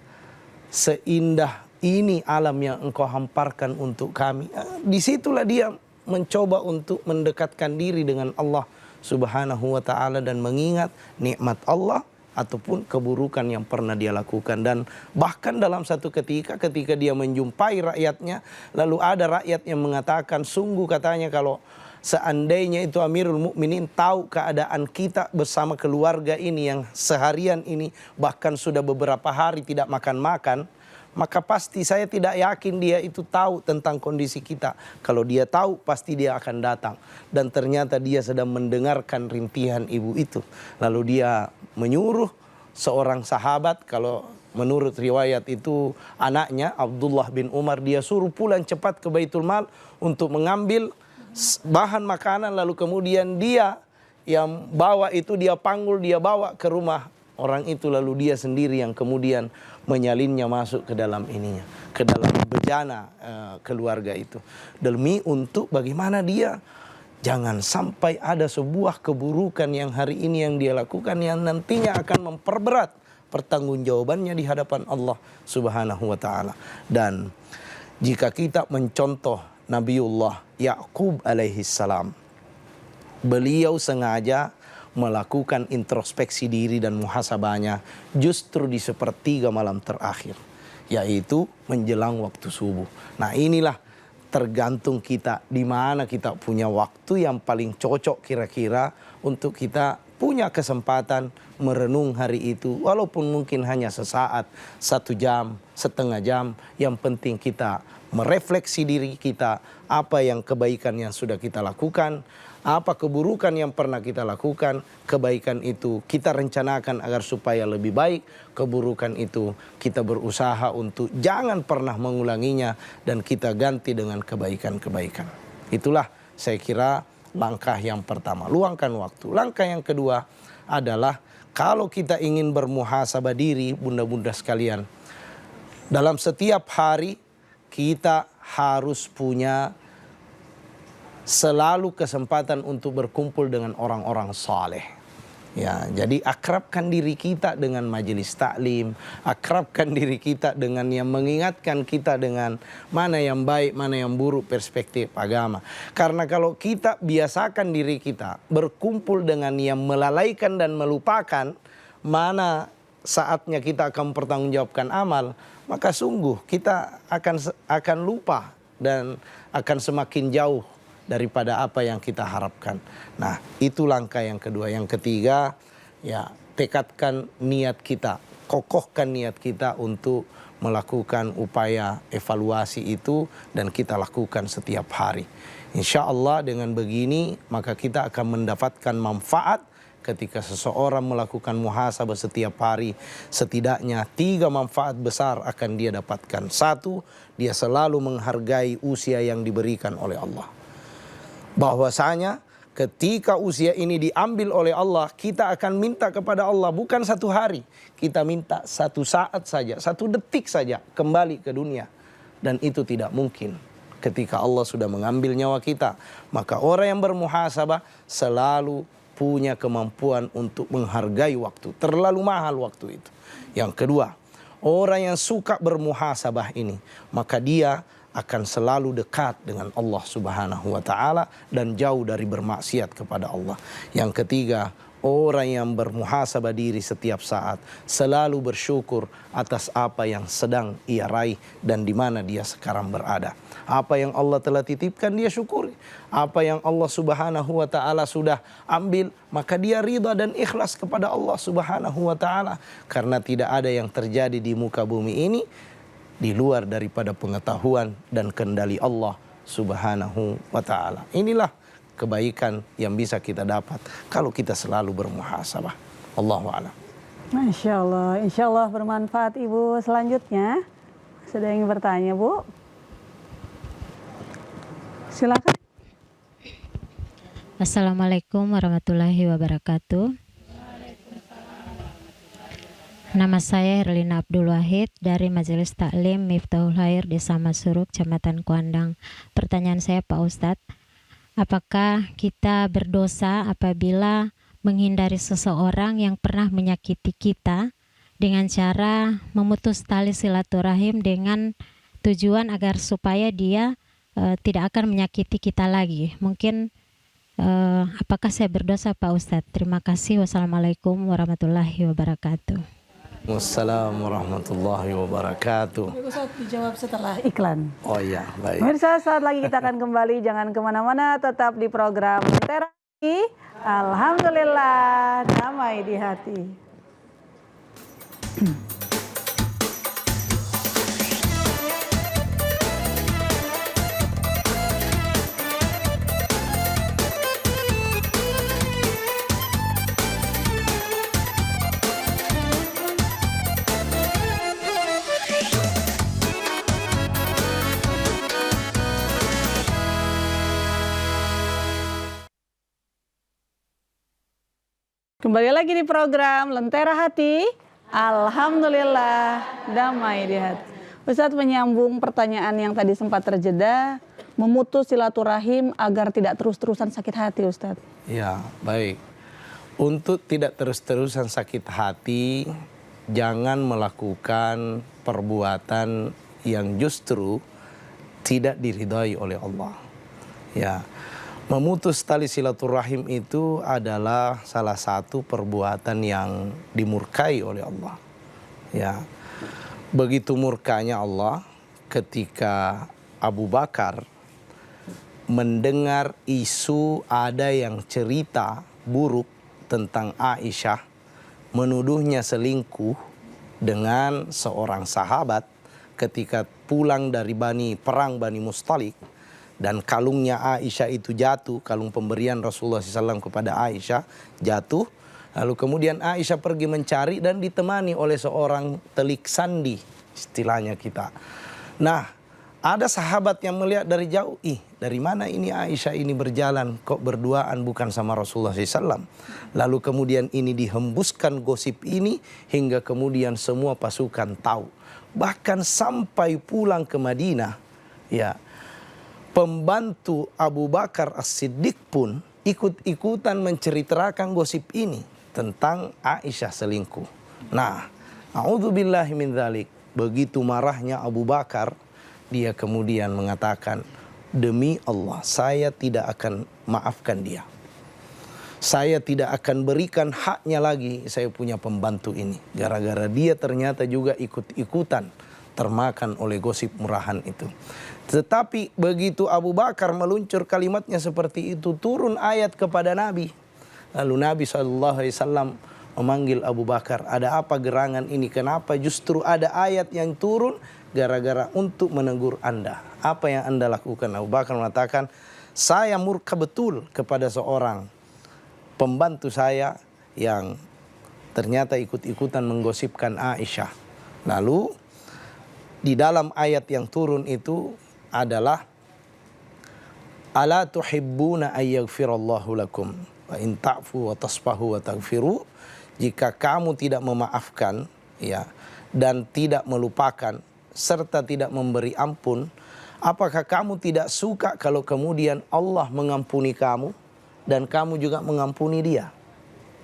seindah ini alam yang Engkau hamparkan untuk kami. Disitulah dia mencoba untuk mendekatkan diri dengan Allah Subhanahu wa ta'ala dan mengingat nikmat Allah ataupun keburukan yang pernah dia lakukan. Dan bahkan dalam satu ketika dia menjumpai rakyatnya, lalu ada rakyat yang mengatakan, sungguh katanya kalau seandainya itu Amirul Mukminin tahu keadaan kita bersama keluarga ini yang seharian ini bahkan sudah beberapa hari tidak makan-makan, maka pasti saya tidak yakin dia itu tahu tentang kondisi kita. Kalau dia tahu, pasti dia akan datang. Dan ternyata dia sedang mendengarkan rintihan ibu itu. Lalu dia menyuruh seorang sahabat, kalau menurut riwayat itu anaknya Abdullah bin Umar, dia suruh pulang cepat ke Baitul Mal untuk mengambil bahan makanan, lalu kemudian dia yang bawa itu, dia panggul, dia bawa ke rumah orang itu, lalu dia sendiri yang kemudian menyalinnya masuk ke dalam ininya, ke dalam bejana keluarga itu, demi untuk bagaimana dia jangan sampai ada sebuah keburukan yang hari ini yang dia lakukan yang nantinya akan memperberat pertanggungjawabannya di hadapan Allah Subhanahu wa ta'ala. Dan jika kita mencontoh Nabiullah Ya'qub alaihi salam, beliau sengaja melakukan introspeksi diri dan muhasabahnya justru di sepertiga malam terakhir, yaitu menjelang waktu subuh. Nah, inilah tergantung kita di mana kita punya waktu yang paling cocok kira-kira untuk kita punya kesempatan merenung hari itu, walaupun mungkin hanya sesaat, 1 jam, setengah jam. Yang penting kita merefleksi diri kita, apa yang kebaikan yang sudah kita lakukan, apa keburukan yang pernah kita lakukan. Kebaikan itu kita rencanakan agar supaya lebih baik, keburukan itu kita berusaha untuk jangan pernah mengulanginya dan kita ganti dengan kebaikan-kebaikan. Itulah saya kira langkah yang pertama, luangkan waktu. Langkah yang kedua adalah kalau kita ingin bermuhasabah diri, bunda-bunda sekalian, dalam setiap hari kita harus punya selalu kesempatan untuk berkumpul dengan orang-orang saleh. Ya, jadi akrabkan diri kita dengan majelis taklim, akrabkan diri kita dengan yang mengingatkan kita dengan mana yang baik, mana yang buruk perspektif agama. Karena kalau kita biasakan diri kita berkumpul dengan yang melalaikan dan melupakan mana saatnya kita akan mempertanggungjawabkan amal, maka sungguh kita akan lupa dan akan semakin jauh daripada apa yang kita harapkan. Nah, itu langkah yang kedua. Yang ketiga, ya, tekadkan niat kita, kokohkan niat kita untuk melakukan upaya evaluasi itu dan kita lakukan setiap hari. Insya Allah dengan begini maka kita akan mendapatkan manfaat ketika seseorang melakukan muhasabah setiap hari. Setidaknya 3 manfaat besar akan dia dapatkan. 1, dia selalu menghargai usia yang diberikan oleh Allah. Bahwasanya ketika usia ini diambil oleh Allah, kita akan minta kepada Allah bukan 1 hari, kita minta 1 saat saja, 1 detik saja kembali ke dunia. Dan itu tidak mungkin ketika Allah sudah mengambil nyawa kita. Maka orang yang bermuhasabah selalu punya kemampuan untuk menghargai waktu. Terlalu mahal waktu itu. Yang kedua, orang yang suka bermuhasabah ini, maka dia akan selalu dekat dengan Allah Subhanahu wa ta'ala dan jauh dari bermaksiat kepada Allah. Yang ketiga, orang yang bermuhasabah diri setiap saat selalu bersyukur atas apa yang sedang ia raih dan di mana dia sekarang berada. Apa yang Allah telah titipkan dia syukuri. Apa yang Allah Subhanahu wa ta'ala sudah ambil, maka dia ridha dan ikhlas kepada Allah Subhanahu wa ta'ala. Karena tidak ada yang terjadi di muka bumi ini di luar daripada pengetahuan dan kendali Allah Subhanahu wa ta'ala. Inilah kebaikan yang bisa kita dapat kalau kita selalu bermuhasabah. Allahu a'lam. Masya Allah, insya Allah bermanfaat Ibu. Selanjutnya Sudah ingin bertanya, Bu? Silakan. Assalamualaikum warahmatullahi wabarakatuh. Nama saya Herlina Abdul Wahid dari Majelis Taklim Miftahul Khair Desa Masuruk, Kecamatan Kuandang. Pertanyaan saya Pak Ustadz, apakah kita berdosa apabila menghindari seseorang yang pernah menyakiti kita dengan cara memutus tali silaturahim dengan tujuan agar supaya dia tidak akan menyakiti kita lagi? Mungkin apakah saya berdosa Pak Ustadz? Terima kasih. Wassalamualaikum warahmatullahi wabarakatuh. Wassalamualaikum warahmatullahi wabarakatuh. Ustaz dijawab setelah iklan. Oh iya, baik. Pemirsa, saat lagi kita akan kembali, jangan kemana-mana, tetap di program Lentera Hati. Alhamdulillah, damai di hati. Kembali lagi di program Lentera Hati. Alhamdulillah, damai di hati. Ustadz menyambung pertanyaan yang tadi sempat terjeda, memutus silaturahim agar tidak terus-terusan sakit hati, Ustadz. Ya, baik. Untuk tidak terus-terusan sakit hati, jangan melakukan perbuatan yang justru tidak diridhai oleh Allah. Ya. Memutus tali silaturahim itu adalah salah satu perbuatan yang dimurkai oleh Allah. Ya, begitu murkanya Allah ketika Abu Bakar mendengar isu ada yang cerita buruk tentang Aisyah, menuduhnya selingkuh dengan seorang sahabat ketika pulang dari perang Bani Mustalik. Dan kalungnya Aisyah itu jatuh, kalung pemberian Rasulullah SAW kepada Aisyah jatuh. Lalu kemudian Aisyah pergi mencari dan ditemani oleh seorang telik sandi, istilahnya kita. Nah, ada sahabat yang melihat dari jauh, dari mana ini Aisyah ini berjalan, kok berduaan bukan sama Rasulullah SAW. Lalu kemudian ini dihembuskan gosip ini hingga kemudian semua pasukan tahu. Bahkan sampai pulang ke Madinah, ya. Pembantu Abu Bakar As-Siddiq pun ikut-ikutan menceritakan gosip ini tentang Aisyah selingkuh. Nah, a'udzubillahi min dzalik. Begitu marahnya Abu Bakar, dia kemudian mengatakan, demi Allah, saya tidak akan maafkan dia. Saya tidak akan berikan haknya lagi, saya punya pembantu ini. Gara-gara dia ternyata juga ikut-ikutan termakan oleh gosip murahan itu. Tetapi begitu Abu Bakar meluncur kalimatnya seperti itu, turun ayat kepada Nabi. Lalu Nabi SAW memanggil Abu Bakar, ada apa gerangan ini? Kenapa justru ada ayat yang turun? Gara-gara untuk menegur Anda. Apa yang Anda lakukan? Abu Bakar mengatakan, saya murka betul kepada seorang pembantu saya yang ternyata ikut-ikutan menggosipkan Aisyah. Lalu di dalam ayat yang turun itu adalah ala tuhibbuna ayyaghfirallahu lakum wa in ta'fu wa tasfahu wa taghfiru. Jika kamu tidak memaafkan, ya, dan tidak melupakan serta tidak memberi ampun, apakah kamu tidak suka kalau kemudian Allah mengampuni kamu dan kamu juga mengampuni dia?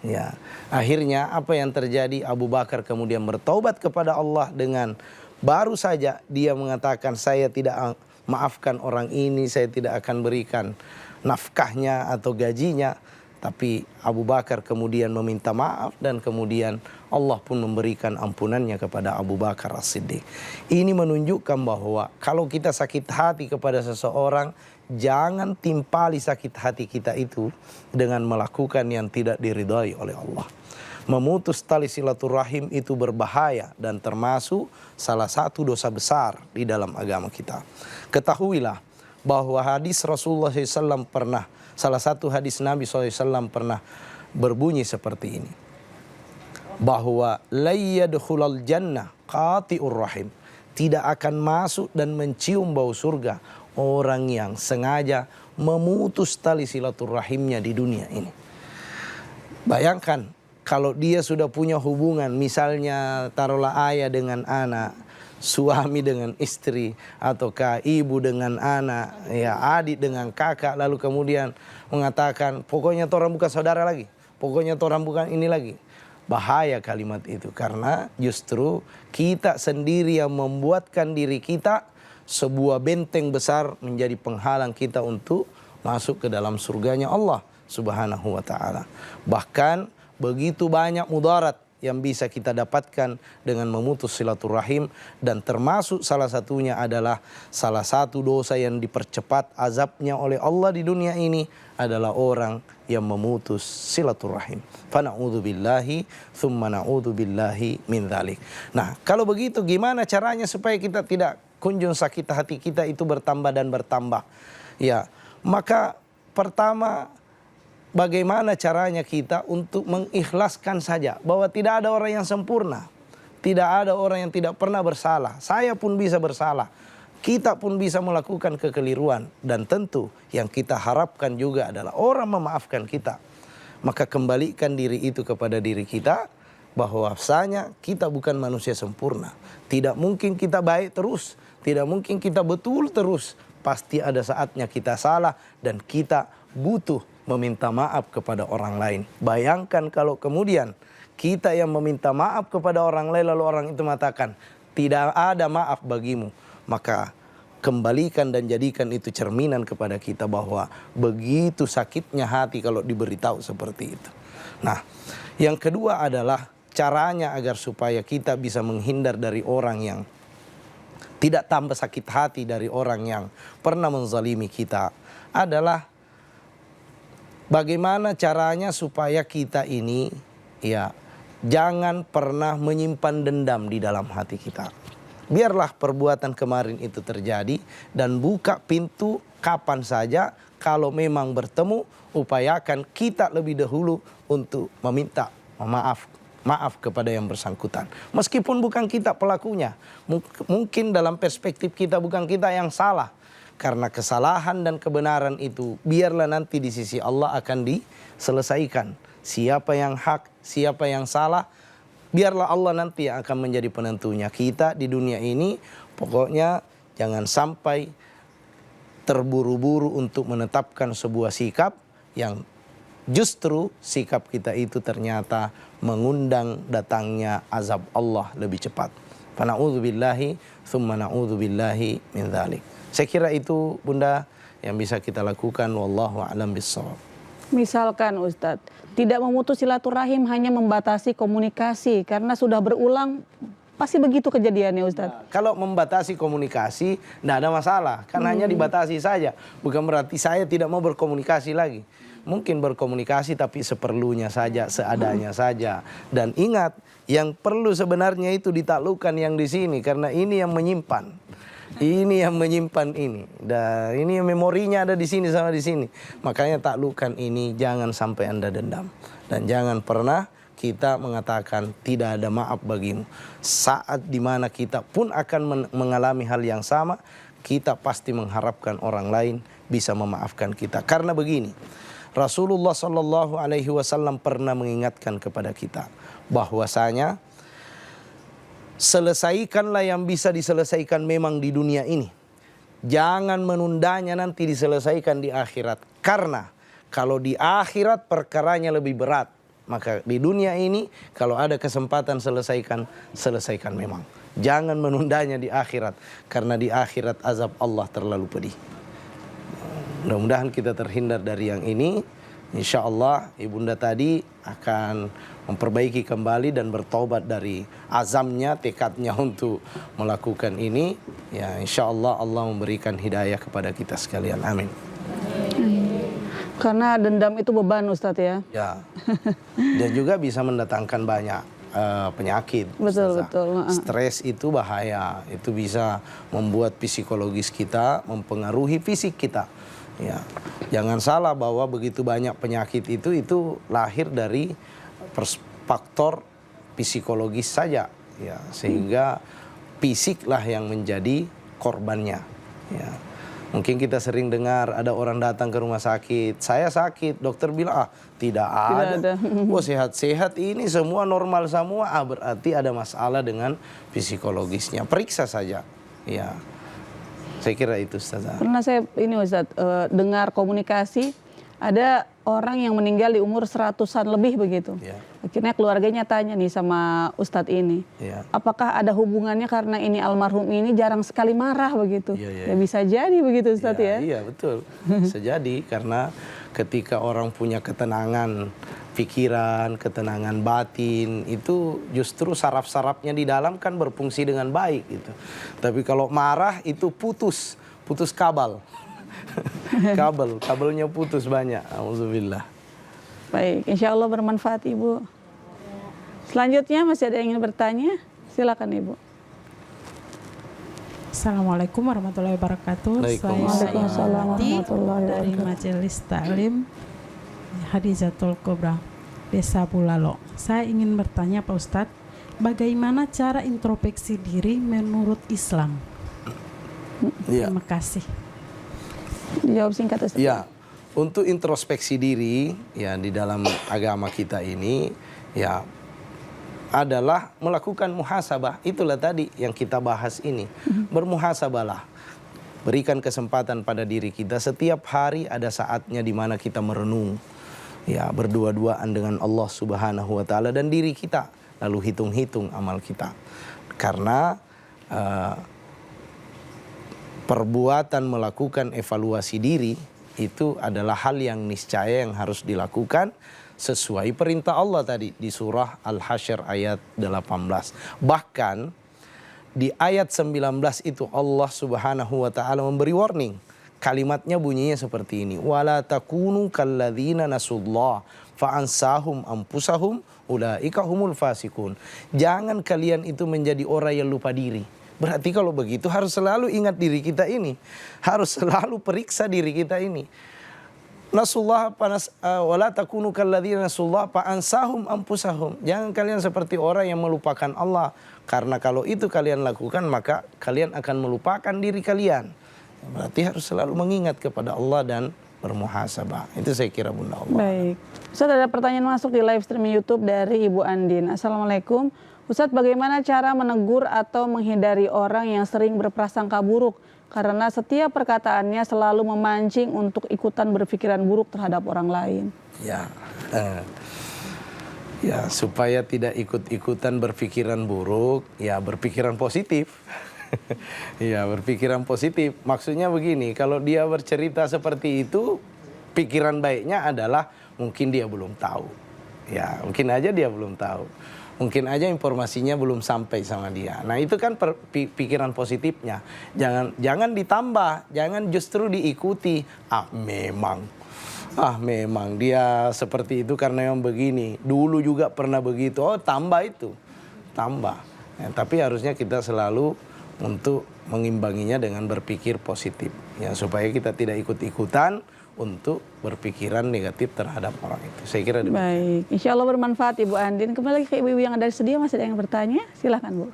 Ya, akhirnya apa yang terjadi? Abu Bakar kemudian bertaubat kepada Allah dengan baru saja dia mengatakan, saya tidak maafkan orang ini, saya tidak akan berikan nafkahnya atau gajinya. Tapi Abu Bakar kemudian meminta maaf dan kemudian Allah pun memberikan ampunannya kepada Abu Bakar As-Siddiq. Ini menunjukkan bahwa kalau kita sakit hati kepada seseorang, jangan timpali sakit hati kita itu dengan melakukan yang tidak diridhai oleh Allah. Memutus tali silaturahim itu berbahaya dan termasuk salah satu dosa besar di dalam agama kita. Ketahuilah bahwa hadis Rasulullah SAW pernah, salah satu hadis Nabi SAW pernah berbunyi seperti ini. Bahwa la yadkhulul jannah qati'ur rahim. tidak akan masuk dan mencium bau surga orang yang sengaja memutus tali silaturahimnya di dunia ini. Bayangkan kalau dia sudah punya hubungan, misalnya taruhlah ayah dengan anak, suami dengan istri, ataukah ibu dengan anak, ya adik dengan kakak, lalu kemudian mengatakan pokoknya orang bukan saudara lagi, pokoknya orang bukan ini lagi. Bahaya kalimat itu, karena justru kita sendiri yang membuatkan diri kita sebuah benteng besar menjadi penghalang kita untuk masuk ke dalam surganya Allah Subhanahu wa ta'ala. Bahkan begitu banyak mudarat yang bisa kita dapatkan dengan memutus silaturahim, dan termasuk salah satunya adalah salah satu dosa yang dipercepat azabnya oleh Allah di dunia ini adalah orang yang memutus silaturahim. Fa na'udzubillahi tsumma na'udzubillahi min dzalik. Nah, kalau begitu gimana caranya supaya kita tidak kunjung sakit hati kita itu bertambah dan bertambah? Ya, maka pertama, bagaimana caranya kita untuk mengikhlaskan saja bahwa tidak ada orang yang sempurna. Tidak ada orang yang tidak pernah bersalah. Saya pun bisa bersalah. Kita pun bisa melakukan kekeliruan. Dan tentu yang kita harapkan juga adalah orang memaafkan kita. Maka kembalikan diri itu kepada diri kita, bahwasanya kita bukan manusia sempurna. Tidak mungkin kita baik terus. Tidak mungkin kita betul terus. Pasti ada saatnya kita salah dan kita butuh meminta maaf kepada orang lain. Bayangkan kalau kemudian kita yang meminta maaf kepada orang lain lalu orang itu mengatakan tidak ada maaf bagimu, maka kembalikan dan jadikan itu cerminan kepada kita bahwa begitu sakitnya hati kalau diberitahu seperti itu. Nah, yang kedua adalah caranya agar supaya kita bisa menghindar dari orang yang tidak tambah sakit hati dari orang yang pernah menzalimi kita adalah bagaimana caranya supaya kita ini ya jangan pernah menyimpan dendam di dalam hati kita. Biarlah perbuatan kemarin itu terjadi dan buka pintu kapan saja. Kalau memang bertemu, upayakan kita lebih dahulu untuk meminta maaf kepada yang bersangkutan. Meskipun bukan kita pelakunya, mungkin dalam perspektif kita bukan kita yang salah. Karena kesalahan dan kebenaran itu biarlah nanti di sisi Allah akan diselesaikan. Siapa yang hak, siapa yang salah, biarlah Allah nanti yang akan menjadi penentunya. Kita di dunia ini pokoknya jangan sampai terburu-buru untuk menetapkan sebuah sikap yang justru sikap kita itu ternyata mengundang datangnya azab Allah lebih cepat. Fa na'udzubillahi tsumma na'udzubillahi min dzalik. Saya kira itu Bunda yang bisa kita lakukan, wallahu a'lam bissawab. Misalkan Ustadz, tidak memutus silaturahim hanya membatasi komunikasi karena sudah berulang pasti begitu kejadiannya Ustadz. Nah, kalau membatasi komunikasi tidak ada masalah, kan hanya dibatasi saja. Bukan berarti saya tidak mau berkomunikasi lagi. Mungkin berkomunikasi tapi seperlunya saja, seadanya saja. Dan ingat, yang perlu sebenarnya itu ditaklukkan yang di sini karena ini yang menyimpan. Ini yang menyimpan ini. Dan ini yang memorinya ada di sini sama di sini. Makanya taklukkan ini, jangan sampai Anda dendam. Dan jangan pernah kita mengatakan tidak ada maaf bagimu. Saat dimana kita pun akan mengalami hal yang sama, kita pasti mengharapkan orang lain bisa memaafkan kita. Karena begini, Rasulullah Shallallahu Alaihi Wasallam pernah mengingatkan kepada kita bahwasanya selesaikanlah yang bisa diselesaikan memang di dunia ini. Jangan menundanya nanti diselesaikan di akhirat. Karena kalau di akhirat perkaranya lebih berat. Maka di dunia ini kalau ada kesempatan selesaikan memang. Jangan menundanya di akhirat. Karena di akhirat azab Allah terlalu pedih. Mudah-mudahan kita terhindar dari yang ini. Insya Allah Ibunda tadi akan memperbaiki kembali dan bertobat dari azamnya, tekadnya untuk melakukan ini. Ya, insya Allah Allah memberikan hidayah kepada kita sekalian. Amin. Karena dendam itu beban Ustadz ya. Ya. Dan juga bisa mendatangkan banyak penyakit. Betul. Stres itu bahaya. Itu bisa membuat psikologis kita mempengaruhi fisik kita. Ya, jangan salah bahwa begitu banyak penyakit itu lahir dari faktor psikologis saja, ya, sehingga fisiklah yang menjadi korbannya. Ya. Mungkin kita sering dengar ada orang datang ke rumah sakit, saya sakit, dokter bilang tidak ada. Oh sehat-sehat ini semua normal semua, berarti ada masalah dengan psikologisnya. Periksa saja. Ya, saya kira itu Ustazah. Pernah saya ini Ustaz, dengar komunikasi, ada orang yang meninggal di umur 100-an lebih begitu. Ya. Akhirnya keluarganya tanya nih sama Ustadz ini, Ya. apakah ada hubungannya karena ini almarhum ini jarang sekali marah begitu? Ya. Ya bisa jadi begitu Ustadz ya. Iya betul, bisa jadi karena ketika orang punya ketenangan pikiran, ketenangan batin, itu justru saraf-sarafnya di dalam kan berfungsi dengan baik gitu. Tapi kalau marah itu putus kabel. Kabelnya putus banyak. Alhamdulillah. Baik, insya Allah bermanfaat Ibu. Selanjutnya masih ada yang ingin bertanya? Silakan Ibu. Assalamualaikum warahmatullahi wabarakatuh. Waalaikumsalam warahmatullahi Dari wabarakatuh. Majelis Taklim Hadizatul Kubra Desa Bulalo. Saya ingin bertanya Pak Ustadz, bagaimana cara introspeksi diri menurut Islam? Ya. Terima kasih. Dijawab singkat Ustaz. Ya, untuk introspeksi diri ya di dalam agama kita ini ya adalah melakukan muhasabah. Itulah tadi yang kita bahas ini. Bermuhasabahlah. Berikan kesempatan pada diri kita, setiap hari ada saatnya di mana kita merenung. Ya, berdua-duaan dengan Allah Subhanahu wa taala dan diri kita, lalu hitung-hitung amal kita. Karena perbuatan melakukan evaluasi diri itu adalah hal yang niscaya yang harus dilakukan sesuai perintah Allah tadi di surah Al-Hasyr ayat 18. Bahkan di ayat 19 itu Allah Subhanahu wa taala memberi warning. Kalimatnya bunyinya seperti ini. Wala takunu kalladzina nasullah fa'ansahum anfusahum ulaika humul fasikun. Jangan kalian itu menjadi orang yang lupa diri. Berarti kalau begitu harus selalu ingat diri kita ini. Harus selalu periksa diri kita ini. Nasullah wala takunu kalladzina nasullah fa ansahum anfusahum. Jangan kalian seperti orang yang melupakan Allah. Karena kalau itu kalian lakukan maka kalian akan melupakan diri kalian. Berarti harus selalu mengingat kepada Allah dan bermuhasabah. Itu saya kira Bunda Allah. Baik. Ustaz, ada pertanyaan masuk di live streaming YouTube dari Ibu Andin. Assalamualaikum. Ustadz, bagaimana cara menegur atau menghindari orang yang sering berprasangka buruk karena setiap perkataannya selalu memancing untuk ikutan berpikiran buruk terhadap orang lain? Ya, supaya tidak ikut-ikutan berpikiran buruk, ya berpikiran positif. Ya, berpikiran positif. Maksudnya begini, kalau dia bercerita seperti itu, pikiran baiknya adalah mungkin dia belum tahu. Ya, mungkin aja dia belum tahu. Mungkin aja informasinya belum sampai sama dia. Nah itu kan pikiran positifnya. Jangan ditambah, jangan justru diikuti. Memang dia seperti itu karena yang begini. Dulu juga pernah begitu. Oh tambah itu, tambah. Ya, tapi harusnya kita selalu untuk mengimbanginya dengan berpikir positif. Ya supaya kita tidak ikut-ikutan untuk berpikiran negatif terhadap orang itu. Saya kira demikian. Baik, insya Allah bermanfaat Ibu Andin. Kembali lagi ke ibu-ibu yang ada di studio, masih ada yang bertanya? Silahkan Bu.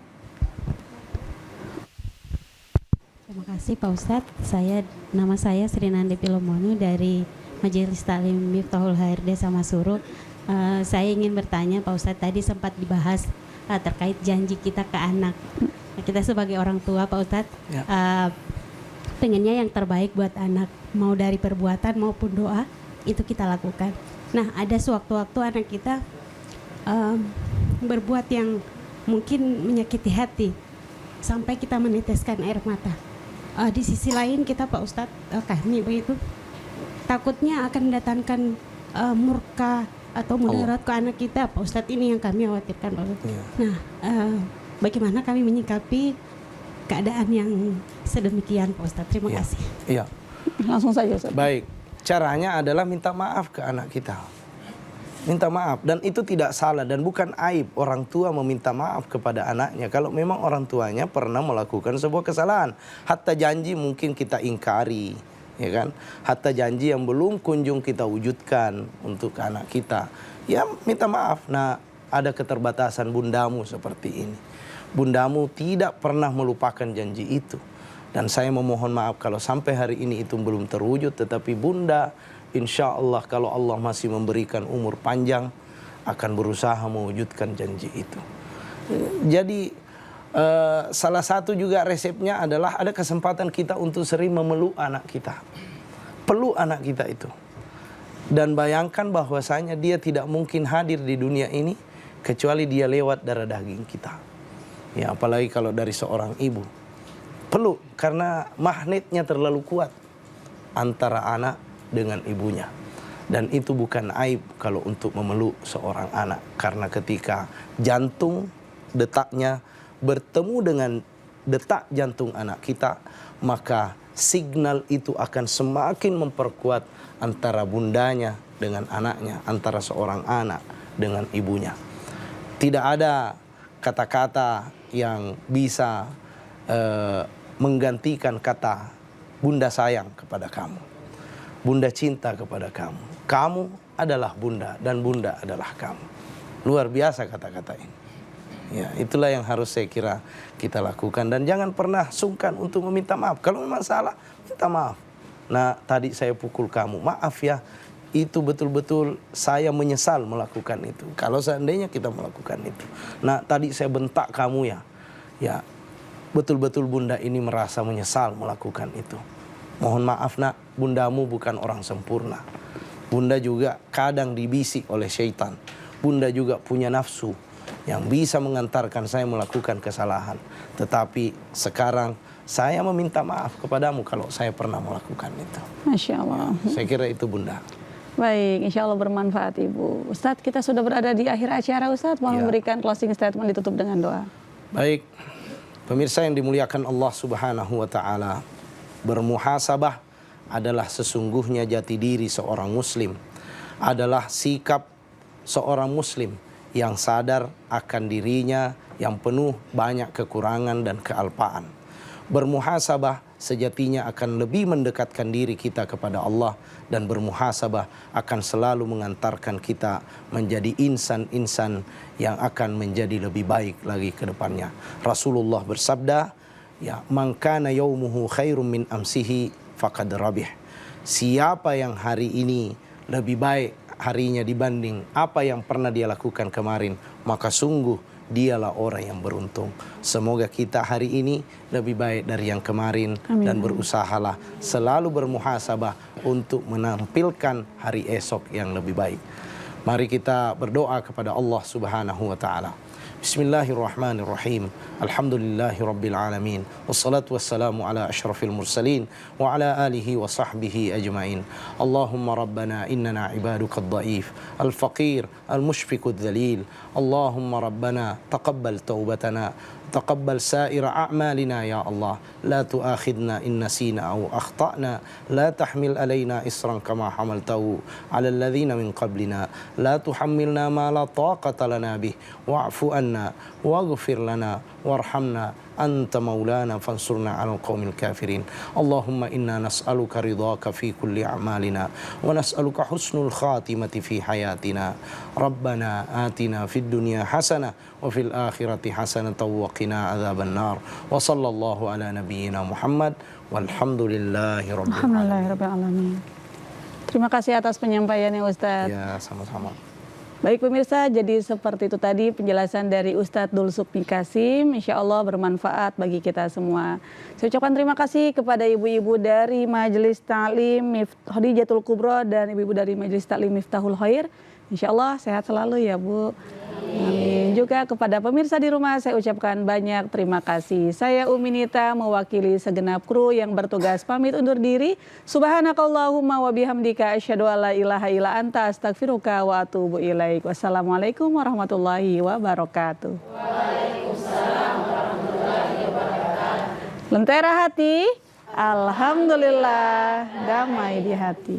Terima kasih Pak Ustadz. Nama saya Sri Nandi Pilomoni dari Majelis Taklim Miftahul Khair Desa Masuruk. Saya ingin bertanya Pak Ustadz, tadi sempat dibahas terkait janji kita ke anak. Kita sebagai orang tua Pak Ustadz, pengennya yang terbaik buat anak, mau dari perbuatan maupun doa itu kita lakukan. Nah ada sewaktu-waktu anak kita berbuat yang mungkin menyakiti hati sampai kita meneteskan air mata. Di sisi lain kita Pak Ustadz, kami begitu takutnya akan mendatangkan murka atau mudarat ke anak kita Pak Ustadz, ini yang kami khawatirkan Pak Ustadz. Nah bagaimana kami menyikapi keadaan yang sedemikian Pak Ustadz? Terima kasih. Iya. Langsung saja Ustaz. Baik, caranya adalah minta maaf ke anak kita. Minta maaf, dan itu tidak salah dan bukan aib orang tua meminta maaf kepada anaknya kalau memang orang tuanya pernah melakukan sebuah kesalahan. Hatta janji mungkin kita ingkari, ya kan? Hatta janji yang belum kunjung kita wujudkan untuk anak kita. Ya minta maaf. Nah, ada keterbatasan bundamu seperti ini. bundamu tidak pernah melupakan janji itu. Dan saya memohon maaf kalau sampai hari ini itu belum terwujud, tetapi bunda insya Allah kalau Allah masih memberikan umur panjang akan berusaha mewujudkan janji itu. Jadi salah satu juga resepnya adalah ada kesempatan kita untuk sering memeluk anak kita. Peluk anak kita itu. Dan bayangkan bahwasanya dia tidak mungkin hadir di dunia ini kecuali dia lewat darah daging kita. Ya, apalagi kalau dari seorang ibu. Peluk, karena magnetnya terlalu kuat antara anak dengan ibunya. Dan itu bukan aib kalau untuk memeluk seorang anak. Karena ketika jantung detaknya bertemu dengan detak jantung anak kita, maka signal itu akan semakin memperkuat antara bundanya dengan anaknya, antara seorang anak dengan ibunya. Tidak ada kata-kata yang bisa menggantikan kata bunda sayang kepada kamu, bunda cinta kepada kamu. Kamu adalah bunda dan bunda adalah kamu. Luar biasa kata-kata ini. Ya, itulah yang harus saya kira kita lakukan. Dan jangan pernah sungkan untuk meminta maaf. Kalau memang salah, minta maaf. Nah, tadi saya pukul kamu, maaf ya. Itu betul-betul saya menyesal melakukan itu. Kalau seandainya kita melakukan itu. Nah, tadi saya bentak kamu ya. Ya, betul-betul bunda ini merasa menyesal melakukan itu. Mohon maaf nak, bundamu bukan orang sempurna. Bunda juga kadang dibisik oleh syaitan. Bunda juga punya nafsu yang bisa mengantarkan saya melakukan kesalahan. Tetapi sekarang saya meminta maaf kepadamu kalau saya pernah melakukan itu. Masya Allah. Ya, saya kira itu bunda. Baik, insya Allah bermanfaat Ibu. Ustadz, kita sudah berada di akhir acara. Ustadz mau memberikan closing statement, ditutup dengan doa. Baik, pemirsa yang dimuliakan Allah Subhanahu wa Ta'ala, bermuhasabah adalah sesungguhnya jati diri seorang muslim, adalah sikap seorang muslim yang sadar akan dirinya yang penuh banyak kekurangan dan kealpaan. Bermuhasabah sejatinya akan lebih mendekatkan diri kita kepada Allah, dan bermuhasabah akan selalu mengantarkan kita menjadi insan-insan yang akan menjadi lebih baik lagi ke depannya. Rasulullah bersabda, ya, man kana yaumuhu khairum min amsihi faqad rabih. Siapa yang hari ini lebih baik harinya dibanding apa yang pernah dia lakukan kemarin, maka sungguh dialah orang yang beruntung. Semoga kita hari ini lebih baik dari yang kemarin. Amin. Dan berusahalah selalu bermuhasabah untuk menampilkan hari esok yang lebih baik. Mari kita berdoa kepada Allah Subhanahu wa Ta'ala. Bismillahirrahmanirrahim. Alhamdulillahi Rabbil Alamin. Wassalatu wassalamu ala ashrafil mursalin wa ala alihi wa sahbihi ajma'in. Allahumma rabbana innana ibaduka ad-da'if al-faqir al-mushfiq ad-dhalil. Allahumma rabbana taqabbal taubatana, تقبل سائر أعمالنا يا الله. لا تؤاخذنا إن نسينا أو أخطأنا. لا تحمل علينا إصرا كما حملته على الذين من قبلنا. لا تحملنا ما لا طاقة لنا به. واعف عنا واغفر لنا وارحمنا. أنت مولانا فانصرنا على القوم الكافرين. اللهم إنا نسألك رضاك في كل أعمالنا ونسألك حسن الخاتمة في حياتنا. ربنا آتنا في الدنيا حسنة وفي الآخرة حسنة وقنا عذاب النار. وصلى الله على نبينا محمد والحمد لله رب العالمين. Terima kasih atas penyampaiannya Ustadz. Ya, sama-sama. Baik pemirsa, jadi seperti itu tadi penjelasan dari Ustadz Dul Sukmi Kasim. Insya Allah bermanfaat bagi kita semua. Saya ucapkan terima kasih kepada ibu-ibu dari Majelis Ta'lim Khadijatul Kubro dan ibu-ibu dari Majelis Ta'lim Miftahul Khair. Insya Allah sehat selalu ya Bu. Amin. Juga kepada pemirsa di rumah saya ucapkan banyak terima kasih. Saya Uminita mewakili segenap kru yang bertugas pamit undur diri. Subhanakallahumma wa bihamdika asyhadu alla ilaha illa anta astaghfiruka wa atubu ilaik. Wassalamualaikum warahmatullahi wabarakatuh. Waalaikumsalam warahmatullahi wabarakatuh. Lentera hati, alhamdulillah damai di hati.